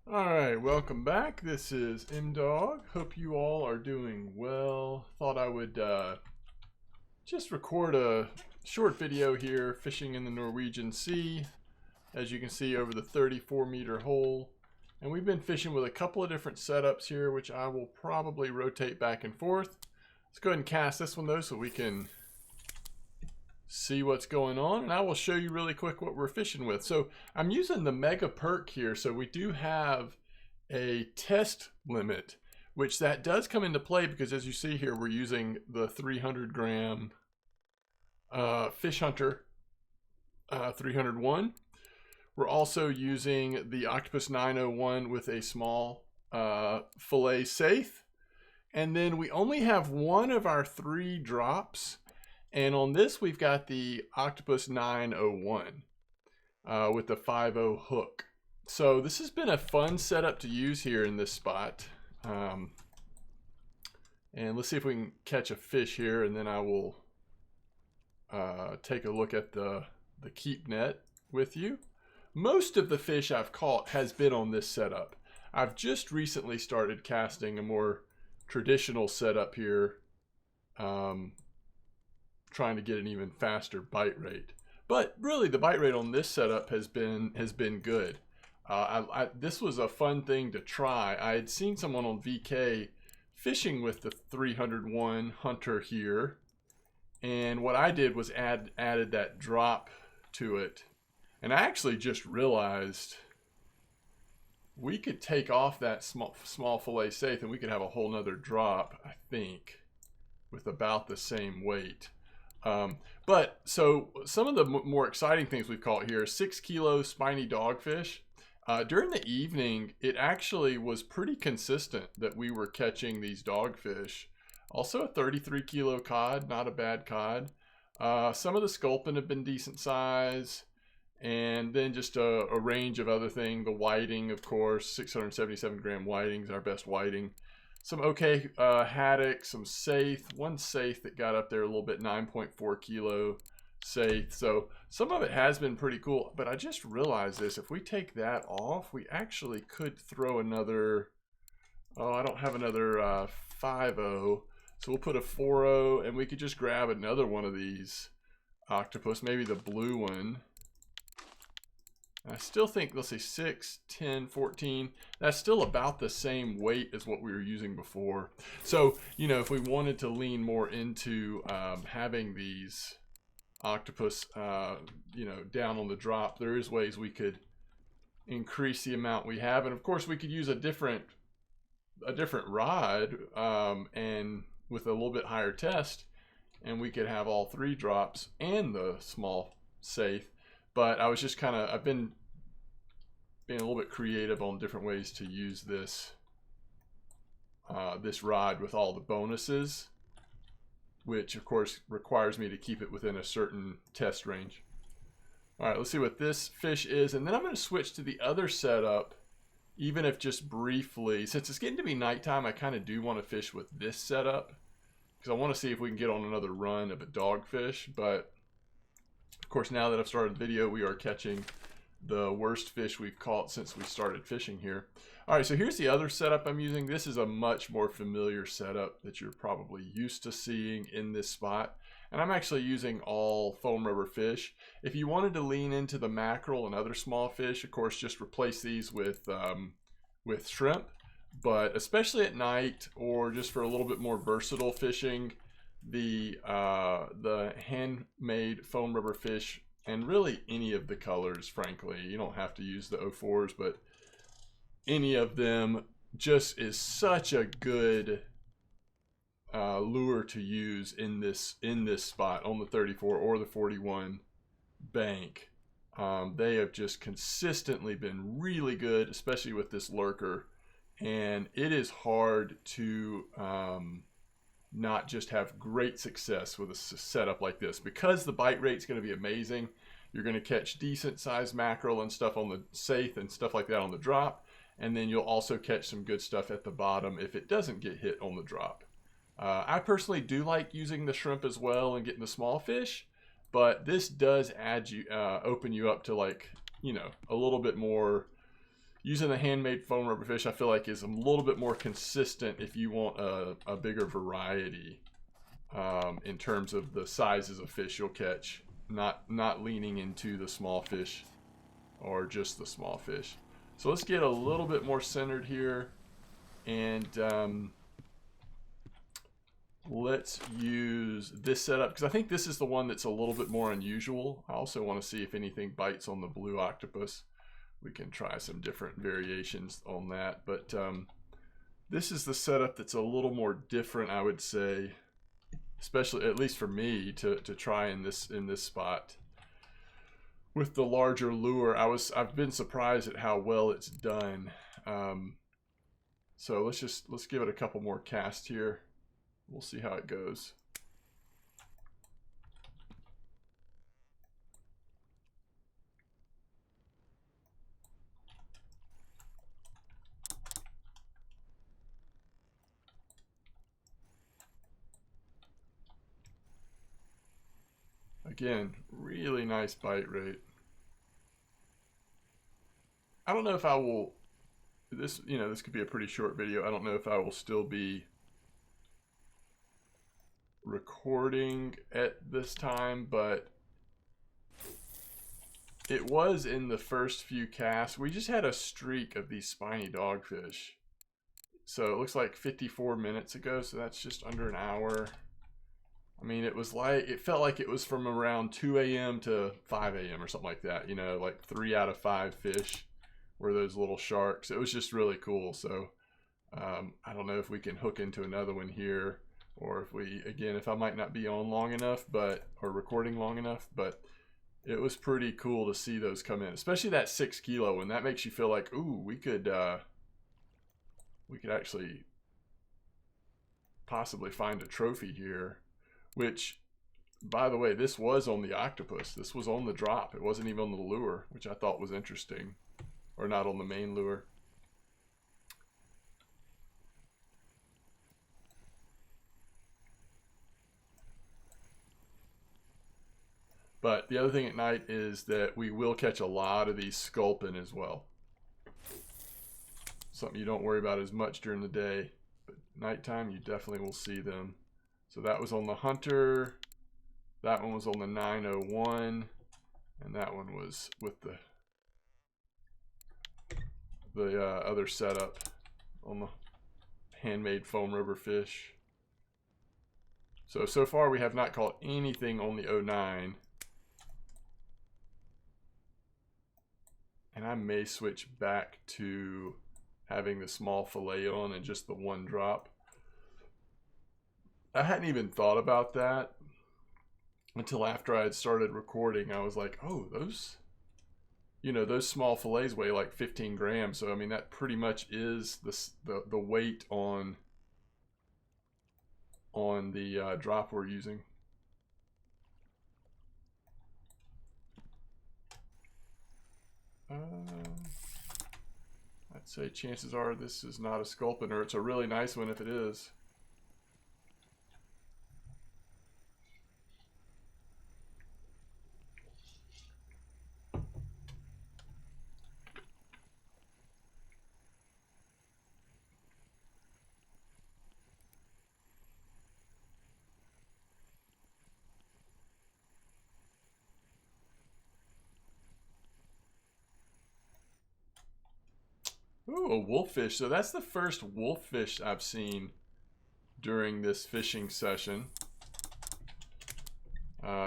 Alright, welcome back. This is M-Dog. Hope you all are doing well. Thought I would just record a short video here fishing in the Norwegian Sea. As you can see, over the 34-meter hole. And we've been fishing with a couple of different setups here, which I will probably rotate back and forth. Let's go ahead and cast this one though so we can see what's going on, and I will show you really quick what we're fishing with. So I'm using the Mega Perk here, so we do have a test limit, which that does come into play because as you see here, we're using the 300 gram Fish Hunter 301. We're also using the Octopus 901 with a small fillet saithe, and then we only have one of our 3 drops. And on this, we've got the Octopus 901 with the 5.0 hook. So this has been a fun setup to use here in this spot. And let's see if we can catch a fish here, and then I will take a look at the keep net with you. Most of the fish I've caught has been on this setup. I've just recently started casting a more traditional setup here. Trying to get an even faster bite rate, but really the bite rate on this setup has been good. This was a fun thing to try. I had seen someone on VK fishing with the 301 Hunter here, and what I did was added that drop to it, and I actually just realized we could take off that small fillet saithe and we could have a whole nother drop, I think, with about the same weight. But so some of the more exciting things we've caught here: 6 kilo spiny dogfish. During the evening, it actually was pretty consistent that we were catching these dogfish. Also a 33 kilo cod, not a bad cod. Some of the sculpin have been decent size, and then just a range of other things. The whiting, of course, 677 gram whiting is our best whiting. Some okay haddock, some saithe, one saithe that got up there a little bit, 9.4 kilo saithe. So some of it has been pretty cool, but I just realized this: if we take that off, we actually could throw another, I don't have another 5.0, so we'll put a 4.0, and we could just grab another one of these octopus, maybe the blue one. I still think, let's see, 6, 10, 14, that's still about the same weight as what we were using before. So, you know, if we wanted to lean more into having these octopus, you know, down on the drop, there is ways we could increase the amount we have. And of course, we could use a different rod and with a little bit higher test, and we could have all 3 drops and the small saithe. But I was just I've been being a little bit creative on different ways to use this this rod with all the bonuses, which of course requires me to keep it within a certain test range. All right, let's see what this fish is, and then I'm going to switch to the other setup, even if just briefly. Since it's getting to be nighttime, I kind of do want to fish with this setup because I want to see if we can get on another run of a dogfish. But of course, now that I've started the video, we are catching the worst fish we've caught since we started fishing here. All right, so here's the other setup I'm using. This is a much more familiar setup that you're probably used to seeing in this spot. And I'm actually using all foam rubber fish. If you wanted to lean into the mackerel and other small fish, of course, just replace these with shrimp. But especially at night, or just for a little bit more versatile fishing, the handmade foam rubber fish, and really any of the colors, frankly, you don't have to use the 04s, but any of them just is such a good lure to use in this spot on the 34 or the 41 bank. They have just consistently been really good, especially with this lurker, and it is hard to not just have great success with a setup like this, because the bite rate is going to be amazing. You're going to catch decent sized mackerel and stuff on the saithe and stuff like that on the drop, and then you'll also catch some good stuff at the bottom if it doesn't get hit on the drop. I personally do like using the shrimp as well and getting the small fish, but this does add you open you up to, like, you know, a little bit more using the handmade foam rubber fish, I feel like is a little bit more consistent if you want a bigger variety in terms of the sizes of fish you'll catch. Not leaning into the small fish or just the small fish. So let's get a little bit more centered here, and let's use this setup because I think this is the one that's a little bit more unusual. I also want to see if anything bites on the blue octopus. We can try some different variations on that, but this is the setup that's a little more different, I would say, especially at least for me to try in this spot with the larger lure. I've been surprised at how well it's done. So let's give it a couple more casts here. We'll see how it goes. Again, really nice bite rate. I don't know if I will, this could be a pretty short video. I don't know if I will still be recording at this time, but it was in the first few casts. We just had a streak of these spiny dogfish. So it looks like 54 minutes ago, so that's just under an hour. I mean, it felt like it was from around 2 a.m. to 5 a.m. or something like that. Like 3 out of 5 fish were those little sharks. It was just really cool. So I don't know if we can hook into another one here, or if I might not be on long enough, or recording long enough, but it was pretty cool to see those come in, especially that 6 kilo one. That makes you feel like, ooh, we could actually possibly find a trophy here, which, by the way, this was on the octopus. This was on the drop. It wasn't even on the lure, which I thought was interesting, or not on the main lure. But the other thing at night is that we will catch a lot of these sculpin as well. Something you don't worry about as much during the day, but nighttime you definitely will see them. So that was on the Hunter, that one was on the 901, and that one was with the other setup on the handmade foam rubber fish. So far we have not caught anything on the 09. And I may switch back to having the small fillet on and just the one drop. I hadn't even thought about that until after I had started recording. I was like, oh, those small fillets weigh like 15 grams. So, I mean, that pretty much is the weight on the drop we're using. I'd say chances are this is not a sculpin, or it's a really nice one if it is. Ooh, a wolffish. So that's the first wolffish I've seen during this fishing session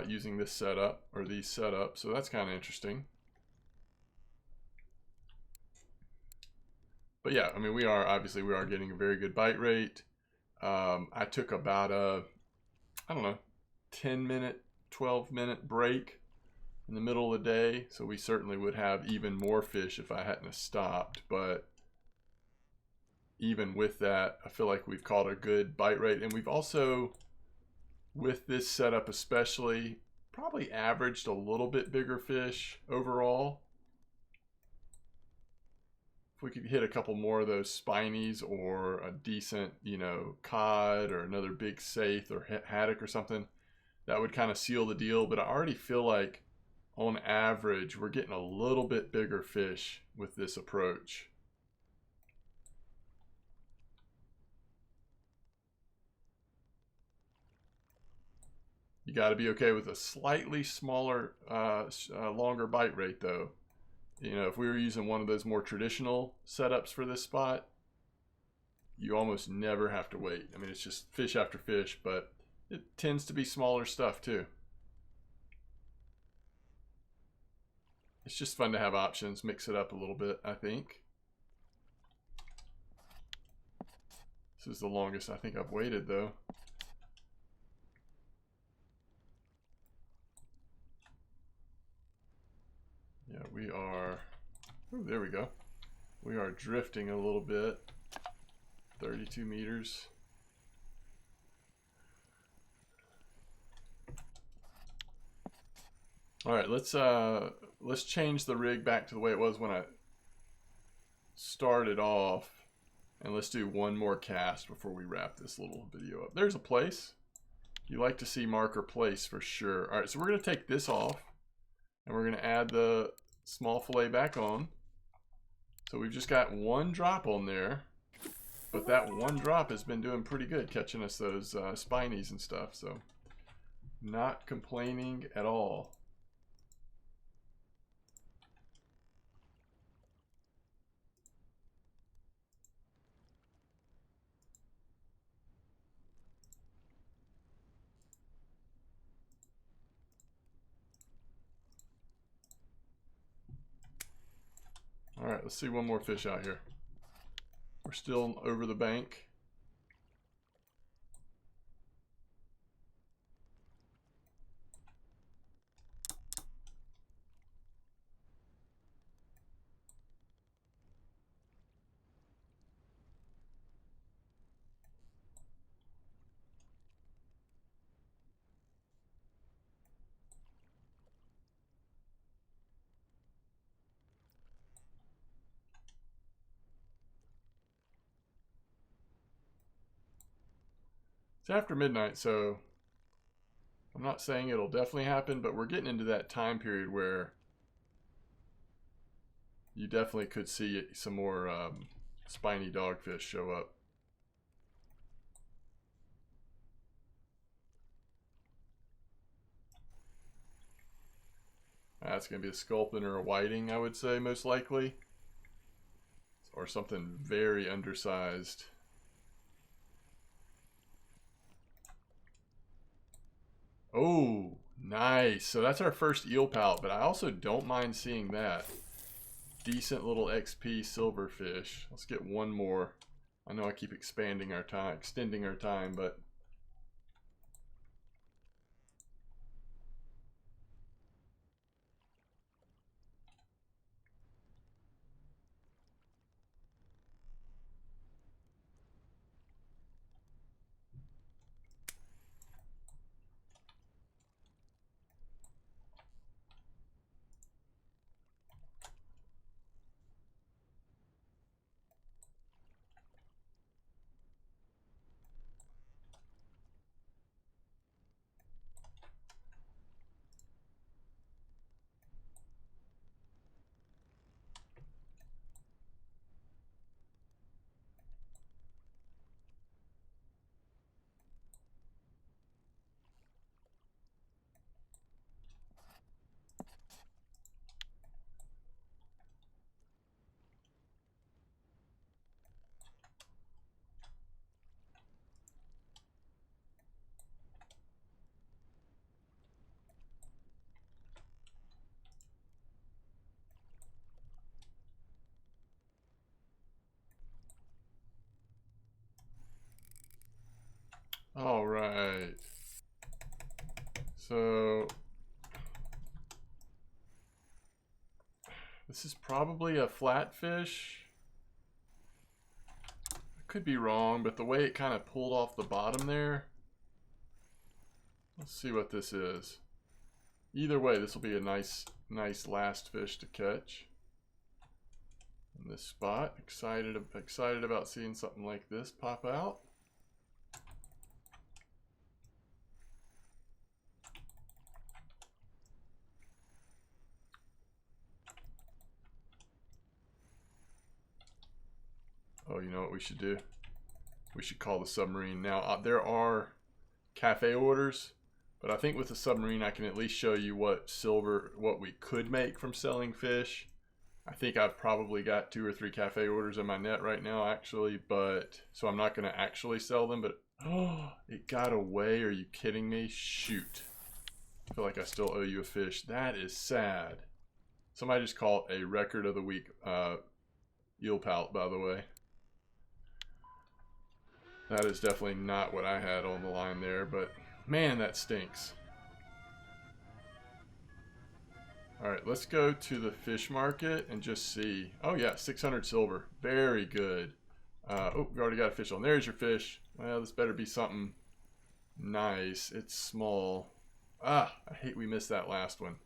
using this setup, or these setups. So that's kind of interesting. But yeah, I mean, we are getting a very good bite rate. I took about a, I don't know, 10-minute, 12-minute break in the middle of the day, so we certainly would have even more fish if I hadn't stopped. But even with that, I feel like we've caught a good bite rate, and we've also, with this setup especially, probably averaged a little bit bigger fish overall. If we could hit a couple more of those spinies, or a decent, cod, or another big saithe or haddock or something, that would kind of seal the deal. But I already feel like on average, we're getting a little bit bigger fish with this approach. You got to be okay with a slightly smaller, longer bite rate though. You know, if we were using one of those more traditional setups for this spot, you almost never have to wait. I mean, it's just fish after fish, but it tends to be smaller stuff too. It's just fun to have options, mix it up a little bit, I think. This is the longest I think I've waited though. Yeah, we are, oh, there we go. We are drifting a little bit. 32 meters. All right, let's change the rig back to the way it was when I started off, and let's do one more cast before we wrap this little video up. There's a place. You like to see marker place for sure. All right, so we're gonna take this off, and we're gonna add the small fillet back on. So we've just got one drop on there, but that one drop has been doing pretty good, catching us those spinies and stuff. So not complaining at all. All right, let's see one more fish out here. We're still over the bank. It's after midnight, so I'm not saying it'll definitely happen, but we're getting into that time period where you definitely could see some more spiny dogfish show up. That's going to be a sculpin or a whiting, I would say, most likely. Or something very undersized. Oh, nice. So that's our first eel pout, but I also don't mind seeing that. Decent little XP silverfish. Let's get one more. I know I keep expanding our time, extending our time, but all right. So this is probably a flatfish. I could be wrong, but the way it kind of pulled off the bottom there. Let's see what this is. Either way, this will be a nice last fish to catch in this spot. Excited about seeing something like this pop out. Oh, you know what we should do? We should call the submarine. Now, there are cafe orders, but I think with the submarine, I can at least show you what we could make from selling fish. I think I've probably got 2 or 3 cafe orders in my net right now, actually, but so I'm not going to actually sell them, but oh, it got away. Are you kidding me? Shoot. I feel like I still owe you a fish. That is sad. Somebody just called a record of the week eel pout, by the way. That is definitely not what I had on the line there, but man, that stinks. All right, let's go to the fish market and just see. Oh yeah, 600 silver. Very good. Oh, we already got a fish on. There's your fish. Well, this better be something nice. It's small. Ah, I hate we missed that last one.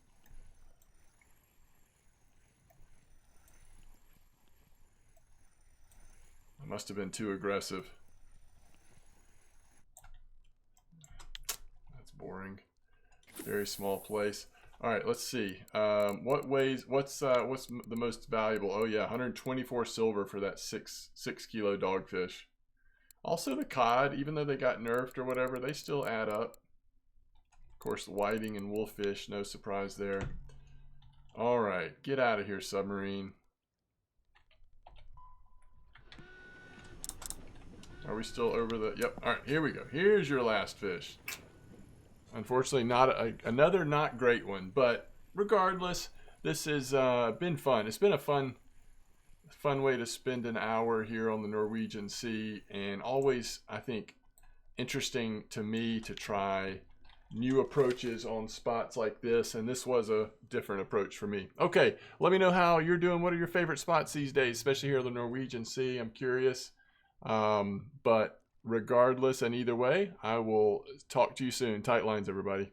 I must have been too aggressive. That's boring. Very small place. All right, let's see. What's the most valuable? Oh yeah, 124 silver for that 6 kilo dogfish. Also the cod, even though they got nerfed or whatever, they still add up. Of course, the whiting and wolffish, no surprise there. All right, get out of here, submarine. Are we still over the? Yep. All right, here we go. Here's your last fish. Unfortunately, another not great one, but regardless, this has been fun. It's been a fun way to spend an hour here on the Norwegian Sea, and always, I think, interesting to me to try new approaches on spots like this, and this was a different approach for me. Okay, let me know how you're doing. What are your favorite spots these days, especially here on the Norwegian Sea? I'm curious. But regardless and either way, I will talk to you soon. Tight lines, everybody.